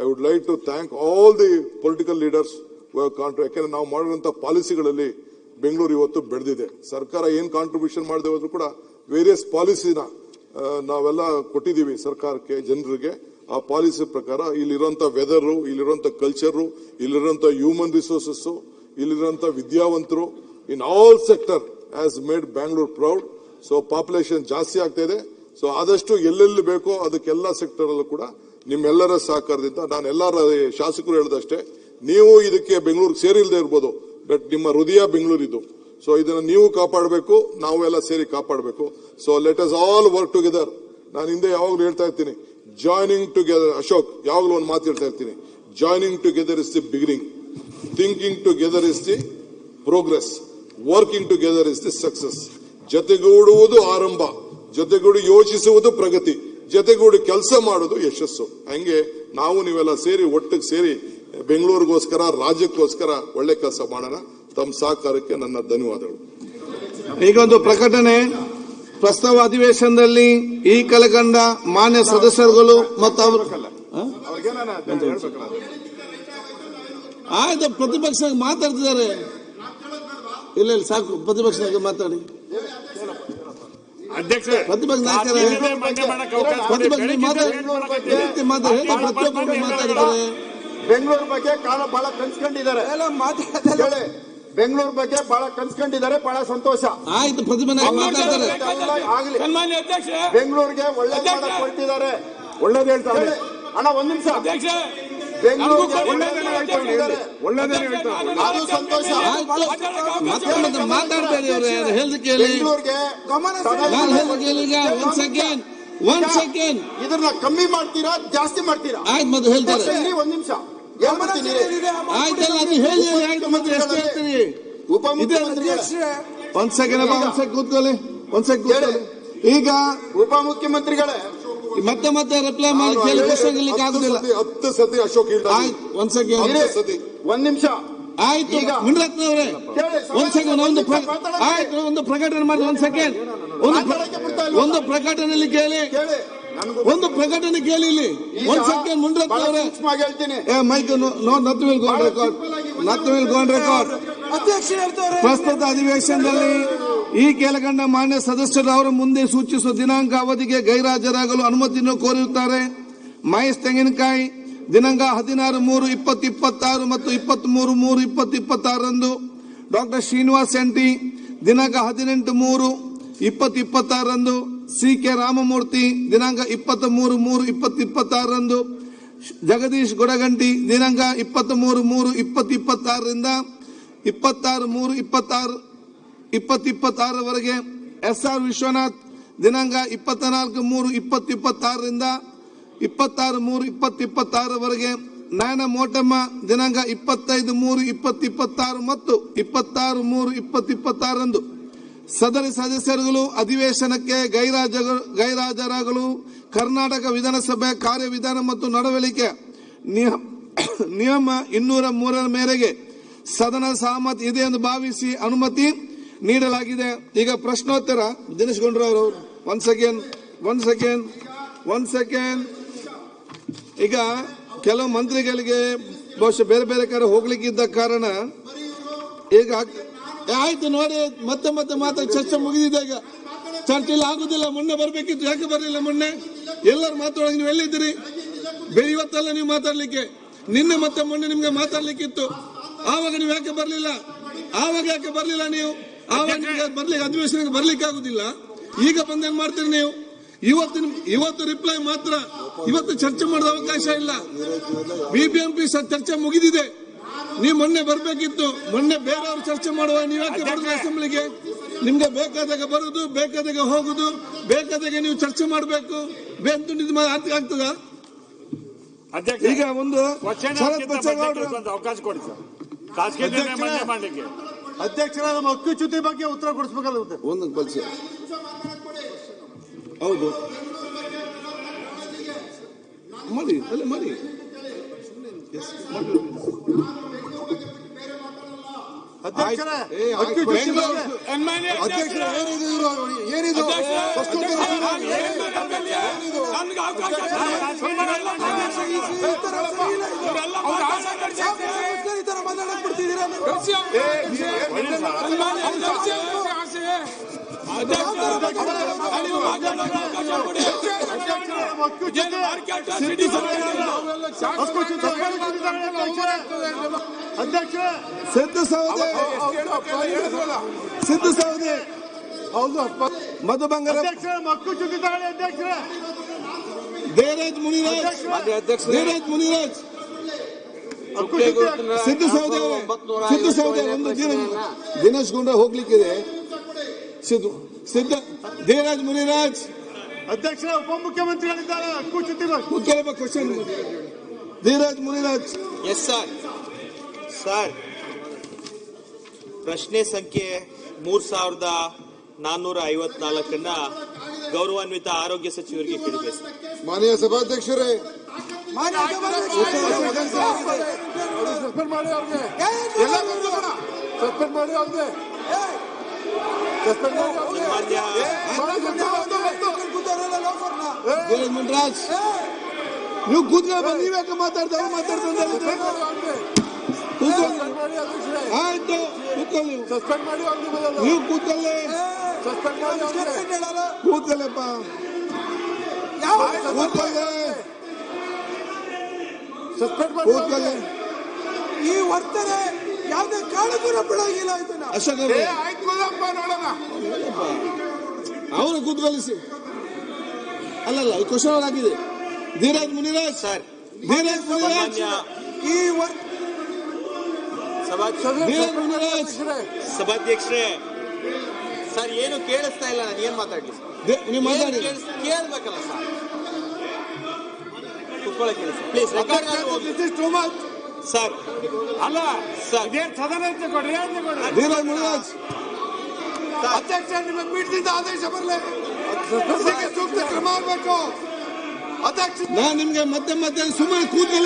I would like to thank all the political leaders who have contributed. ಯಾಕಂದ್ರೆ ನಾವು ಮಾಡಿರುವಂತ ಪಾಲಿಸಿಗಳಲ್ಲಿ ಬೆಂಗಳೂರು ಇವತ್ತು ಬೆಳೆದಿದೆ. ಸರ್ಕಾರ ಏನ್ ಕಾಂಟ್ರಿಬ್ಯೂಷನ್ ಮಾಡದೆ ಹೋದ್ರು ಕೂಡ ವೇರಿಯಸ್ ಪಾಲಿಸಿನ ನಾವೆಲ್ಲ ಕೊಟ್ಟಿದ್ದೀವಿ ಸರ್ಕಾರಕ್ಕೆ, ಜನರಿಗೆ. ಆ ಪಾಲಿಸಿ ಪ್ರಕಾರ ಇಲ್ಲಿರುವಂತ ವೆದರ್, ಇಲ್ಲಿರುವಂತ ಕಲ್ಚರ್, ಇಲ್ಲಿರುವಂತ ಹ್ಯೂಮನ್ ರಿಸೋರ್ಸಸ್, ಇಲ್ಲಿರುವಂತ ವಿದ್ಯಾವಂತರು in all sector has made Bangalore proud. So population ಜಾಸ್ತಿ ಆಗ್ತಾ ಇದೆ. ಸೊ ಆದಷ್ಟು ಎಲ್ಲೆಲ್ಲಿ ಬೇಕೋ ಅದಕ್ಕೆಲ್ಲ ಸೆಕ್ಟರ್ ಅಲ್ಲೂ ಕೂಡ ನಿಮ್ಮೆಲ್ಲರ ಸಹಕಾರದಿಂದ, ನಾನು ಎಲ್ಲರ ಶಾಸಕರು ಹೇಳಿದಷ್ಟೇ, ನೀವು ಇದಕ್ಕೆ ಬೆಂಗಳೂರು ಸೇರಿಲ್ಲದೆ ಇರ್ಬೋದು, ಬಟ್ ನಿಮ್ಮ ಹೃದಯ ಬೆಂಗಳೂರಿದ್ದು. ಸೊ ಇದನ್ನ ನೀವು ಕಾಪಾಡಬೇಕು, ನಾವು ಎಲ್ಲ ಸೇರಿ ಕಾಪಾಡಬೇಕು. So let us all work together. ನಾನು ಹಿಂದೆ ಯಾವಾಗಲೂ ಹೇಳ್ತಾ ಇರ್ತೀನಿ, ಜಾಯ್ನಿಂಗ್ ಟುಗೆದರ್. ಅಶೋಕ್ ಯಾವಾಗಲೂ ಒಂದು ಮಾತು ಹೇಳ್ತಾ ಇರ್ತೀನಿ, joining together is the beginning, thinking together is the progress, working together is the success. ಜೊತೆಗೂಡುವುದು ಆರಂಭ, ಜೊತೆಗೂಡಿ ಯೋಚಿಸುವುದು ಪ್ರಗತಿ, ಜೊತೆಗೂಡಿ ಕೆಲಸ ಮಾಡೋದು ಯಶಸ್ಸು. ಹಂಗೆ ನಾವು ನೀವೆಲ್ಲ ಸೇರಿ ಒಟ್ಟಿಗೆ ಸೇರಿ ಬೆಂಗಳೂರಿಗೋಸ್ಕರ, ರಾಜ್ಯಕ್ಕೋಸ್ಕರ ಒಳ್ಳೆ ಕೆಲಸ ಮಾಡೋಣ. ತಮ್ಮ ಸಹಕಾರಕ್ಕೆ ನನ್ನ ಧನ್ಯವಾದಗಳು. ಈಗ ಒಂದು ಪ್ರಕಟಣೆ. ಪ್ರಸ್ತಾವ ಅಧಿವೇಶನದಲ್ಲಿ ಈ ಕೆಳಕಂಡ ಮಾನ್ಯ ಸದಸ್ಯರುಗಳು ಮತ್ತು ಅವರು ಆಯ್ತು ಪ್ರತಿಪಕ್ಷ ಮಾತಾಡ್ತಿದ್ದಾರೆ. ಇಲ್ಲ ಇಲ್ಲ ಸಾಕು, ಪ್ರತಿಪಕ್ಷ ಮಾತಾಡಿ. ಪ್ರತಿಪಕ್ಷ ನಾಯಕರೇ ಮಾತಾಡಿದ್ದಾರೆ. ಬೆಂಗಳೂರು ಬಗ್ಗೆ ಬಹಳ ಕನ್ಸ್ಕೊಂಡಿದ್ದಾರೆ, ಬೆಂಗಳೂರು ಬಗ್ಗೆ ಬಹಳ ಕನ್ಸ್ಕೊಂಡಿದ್ದಾರೆ, ಬಹಳ ಸಂತೋಷ. ಆಯ್ತು, ಪ್ರತಿಭಟನೆ ಮಾತಾಡ್ತಾರೆ. ಬೆಂಗಳೂರಿಗೆ ಒಳ್ಳೆ ಕೊಟ್ಟಿದ್ದಾರೆ, ಒಳ್ಳೇದು ಹೇಳ್ತಾರೆ. ಅಣ್ಣ ಒಂದ್ ನಿಮಿಷ, ಬೆಂಗಳೂರಿಗೆ ಅದು ಸಂತೋಷ. ಮಾತಾಡ್ಬೇಡಿ, ಅವರು ಹೇಳ್ದು ಕೇಳಿ. ಬೆಂಗಳೂರಿಗೆ ಒಂದ್ ಸೆಕೆಂಡ್ ಇದನ್ನ ಕಮ್ಮಿ ಮಾಡ್ತೀರಾ ಜಾಸ್ತಿ ಮಾಡ್ತೀರಾ? ಆಯ್ತು, ಮತ್ತೆ ಹೇಳ್ತಾರೆ. ಒಂದ್ ನಿಮಿಷ ಆಯ್ತಲ್ಲ, ಅದು ಹೇಳಿ. ಆಯ್ತು, ಮತ್ತೆ ಎಷ್ಟು ಹೇಳ್ತೀರಿ? ಒಂದ್ ಸೆಕೆಂಡ್ ಕೂತ್ಕೊಳ್ಳಿ, ಒಂದ್ ಸೆಕೆಂಡ್ ಕೂತ್ಕೊಳ್ಳಿ. ಈಗ ಉಪಮುಖ್ಯಮಂತ್ರಿಗಳೇ ಮತ್ತೆ ರಿಪ್ಲೈ ಮಾಡಿ ಕೇಳಿ, ಕ್ವಶನ್ ಇರ್ಲಿಕ್ಕೆ ಆಗುದಿಲ್ಲ. 10 ಸತಿ ಅಶೋಕ್ ಒಂದ್ ಸೆಕೆಂಡ್, ಒಂದ್ ನಿಮಿಷ. ಆಯ್ತು ಮುನಿರತ್ನ ಅವರೇ, ಒಂದ್ ಸೆಕೆಂಡ್, ಆಯ್ತು ಒಂದು ಪ್ರಕಟಣೆ ಮಾಡಿ. ಒಂದ್ ಸೆಕೆಂಡ್, ಒಂದು ಪ್ರಕಟಣೆಯಲ್ಲಿ ಕೇಳಿ, ಒಂದು ಪ್ರಕಟಣೆ ಕೇಳಿ ಇಲ್ಲಿ. ಒಂದ್ ಸೆಕೆಂಡ್ ಮುನಿರತ್ನ ಅವರೇ, mic not will go on record. ಪ್ರಸ್ತುತ ಅಧಿವೇಶನದಲ್ಲಿ ಈ ಕೆಳಕಂಡ ಮಾನ್ಯ ಸದಸ್ಯರು ಅವರ ಮುಂದೆ ಸೂಚಿಸುವ ದಿನಾಂಕ ಅವಧಿಗೆ ಗೈರಾಜರಾಗಲು ಅನುಮತಿಯನ್ನು ಕೋರಿರುತ್ತಾರೆ. ಮಹೇಶ್ ತೆಂಗಿನಕಾಯಿ ದಿನಾಂಕ 16/3/2026 ಮತ್ತು 23/3/2026 ಡಾಕ್ಟರ್ ಶ್ರೀನಿವಾಸ್ ಎಂಟಿ ದಿನಾಂಕ 18/3/2026 ಸಿ.ಕೆ. ರಾಮಮೂರ್ತಿ ದಿನಾಂಕ 23/3/2026 ಜಗದೀಶ್ ಗೊಡಗಂಟಿ ದಿನಾಂಕ 23/3/2026 26/3/2026 ವರೆಗೆ, ಎಸ್.ಆರ್. ವಿಶ್ವನಾಥ್ ದಿನಾಂಕ 24/3/2026 26/3/2026 ವರೆಗೆ, ನಾಯನ ಮೋಟಮ್ಮ ದಿನಾಂಕ 25/3/2026 ಮತ್ತು 26/3/2026 ಸದರಿ ಸದಸ್ಯರುಗಳು ಅಧಿವೇಶನಕ್ಕೆ ಗೈರಾಜರಾಗಲು ಕರ್ನಾಟಕ ವಿಧಾನಸಭೆ ಕಾರ್ಯವಿಧಾನ ಮತ್ತು ನಡವಳಿಕೆ ನಿಯಮ 203 ಮೇರೆಗೆ ಸದನ ಸಹಮತಿ ಇದೆ ಎಂದು ಭಾವಿಸಿ ಅನುಮತಿ ನೀಡಲಾಗಿದೆ. ಈಗ ಪ್ರಶ್ನೋತ್ತರ. ದಿನೇಶ್ ಗುಂಡೂರಾವ್, ಒಂದ್ ಸೆಕೆಂಡ್. ಈಗ ಕೆಲವು ಮಂತ್ರಿಗಳಿಗೆ ಬಹುಶಃ ಬೇರೆ ಬೇರೆ ಕಡೆ ಹೋಗ್ಲಿಕ್ಕಿದ್ದ ಕಾರಣ ಈಗ ಆಯ್ತು ನೋಡಿ, ಮತ್ತೆ ಮಾತಾಡಿ. ಚರ್ಚೆ ಮುಗಿದಿದೆ. ಈಗ ಚರ್ಚೆ ಇಲ್ಲ, ಆಗುದಿಲ್ಲ. ಮೊನ್ನೆ ಬರ್ಬೇಕಿತ್ತು, ಯಾಕೆ ಬರಲಿಲ್ಲ? ಮೊನ್ನೆ ಎಲ್ಲರೂ ಮಾತಾಡೋಕೆ ನೀವು ಎಲ್ಲಿದ್ದೀರಿ? ಇವತ್ತಲ್ಲ ನೀವು ಮಾತಾಡ್ಲಿಕ್ಕೆ, ನಿನ್ನೆ ಮತ್ತೆ ಮೊನ್ನೆ ನಿಮ್ಗೆ ಮಾತಾಡ್ಲಿಕ್ಕಿತ್ತು. ಆವಾಗ ನೀವು ಯಾಕೆ ಬರ್ಲಿಲ್ಲ? ನೀವು ಆವಾಗ ನಿಮ್ಗೆ ಬರ್ಲಿಕ್ಕೆ, ಅಧಿವೇಶನಕ್ಕೆ ಬರ್ಲಿಕ್ಕೆ ಆಗುದಿಲ್ಲ. ಈಗ ಬಂದೇನ್ ಮಾಡ್ತೀರಿ ನೀವು? ಇವತ್ತು ರಿಪ್ಲೈ ಮಾತ್ರ, ಇವತ್ತು ಚರ್ಚೆ ಮಾಡೋದ ಅವಕಾಶ ಇಲ್ಲ. ಬಿಬಿಎಂಪಿ ಚರ್ಚೆ ಮುಗಿದಿದೆ. ನೀವು ಮೊನ್ನೆ ಬರ್ಬೇಕಿತ್ತು. ಮೊನ್ನೆ ಬೇರೆಯವರು ಚರ್ಚೆ ಮಾಡುವ, ನೀವು ಯಾಕೆ ಬರುದು ಅಸೆಂಬ್ಲಿಗೆ? ನಿಮ್ಗೆ ಬೇಕಾದಾಗ ಬರುದು, ಬೇಕಾದಾಗ ಹೋಗುದು, ಬೇಕಾದಾಗ ನೀವು ಚರ್ಚೆ ಮಾಡಬೇಕು. ಆಗ್ತದ? ಈಗ ಒಂದು ಅವಕಾಶ ಕೊಡಿ ಸರ್. ಅಧ್ಯಕ್ಷರ ನಮ್ಮ ಹಕ್ಕುಚ್ಯುತಿ ಬಗ್ಗೆ ಉತ್ತರ ಕೊಡಿಸಬೇಕಲ್ಲ. ಒಂದು ಕಲಿಸಿ. ಹೌದು, ಮಾಡಿ ಅಲ್ಲ ಮಾಡಿ. ಅಧ್ಯಕ್ಷರೇ, ಏನಿದು? ಈ ತರ ಮಾತಾಡಕ್ ಬಿಡ್ತಿದ್ದೀರಾ ನೀವು? ಸಿದ್ದು ಸೌದೆ ಹೌದು ಮಧು ಬಂಗಾರ ದೇವರಾಜ್ ಮುನಿರಾಜ್ ಸಿದ್ದು ಸೌದೆ ಒಂದು ದಿನೇಶ್ ಗುಂಡ ಹೋಗ್ಲಿಕ್ಕಿದೆ ದೇವರಾಜ್ ಮುನಿರಾಜ್ ಅಧ್ಯಕ್ಷ ಉಪಮುಖ್ಯಮಂತ್ರಿಗಳಿದ್ದಾರೆ question Devaraj Muniraj. Yes sir ಪ್ರಶ್ನೆ ಸಂಖ್ಯೆ 3454 ಗೌರವಾನ್ವಿತ ಆರೋಗ್ಯ ಸಚಿವರಿಗೆ ಕೇಳಬೇಕು. ಮಾನ್ಯ ಸಭಾಧ್ಯಕ್ಷರೇ, ಸಸ್ಪೆಂಡ್ ಮಾಡಿ ಅವ್ರಿಗೆ ಸಸ್ಪೆಂಡ್ ಮಾಡಿ ಅವ್ರಿಗೆ ಮುನ್ರಾಜ್ ನೀವು ಕೂತ್ಕೊಳ್ಳ, ನೀವ್ಯಾಕೆ ಮಾತಾಡ್ತಾರೆ ಆಯ್ತು ಕೂತ್ಕೊಳ್ಳಿ, ಸಸ್ಪೆಂಡ್ ಮಾಡಿ ಅವ್ರಿಗೆ ನೀವು ಕೂತ್ಕೊಳ್ಳಿ, ಸಸ್ಪೆಂಡ್ ಮಾಡಿ ಕೂತ್ಕೊಳ್ಳಪ್ಪ, ಸಸ್ಪೆಂಡ್ ಮಾಡಿ ಕೂತ್ಕೊಳ್ಳಿ. ಈ ವರ್ತನೆ ಯಾವುದೇ ಕಾರಣಕ್ಕೂ ಬಿಡೋಗಿಲ್ಲ ಇದನ್ನ. ಅಶೋಕ್ ಅವರು ಕೂತ್ಕೊಳ್ಳಿಸಿ. ಅಲ್ಲಲ್ಲ ಈ ಕ್ವಶನ್ ಆಗಿದೆ. ಧೀರಜ್ ಮುನಿರಾಜ್ ಸರ್ ಧೀರಜ್ ಮುನಿರಾಜ್ ಈ ಧೀರಜ್ ಮುನಿರಾಜ್ ಸಭಾಧ್ಯಕ್ಷರೇ ಸರ್ ಏನು ಕೇಳಿಸ್ತಾ ಇಲ್ಲ, ನಾನು ಏನ್ ಮಾತಾಡ್ಲಿ ಸರ್? ನೀವು ಮಾತಾಡಿ. ಕೇಳ್ಬೇಕಲ್ಲ ಸರ್, ಕುತ್ಕೊಳ್ಳಿ ಪ್ಲೀಸ್. ರೆಕಾರ್ಡ್ ಸರ್ ಅಲ್ಲ ಸರ್ ಸದನ ಕೊಡ್ರಿ ಧೀರಜ್ ಮುನಿರಾಜ್ ಅಧ್ಯಕ್ಷ ನಿಮ್ಮ ಪೀಠದಿಂದ ಆದೇಶ ಬರಲಿ, ಸೂಕ್ತ ಕ್ರಮ ಆಗಬೇಕು. ಅಧ್ಯಕ್ಷ ನಾನು ನಿಮ್ಗೆ ಮತ್ತೆ ಸುಮ್ಮನೆ ಕೂತ್ಕೊಳ್ಳಿ.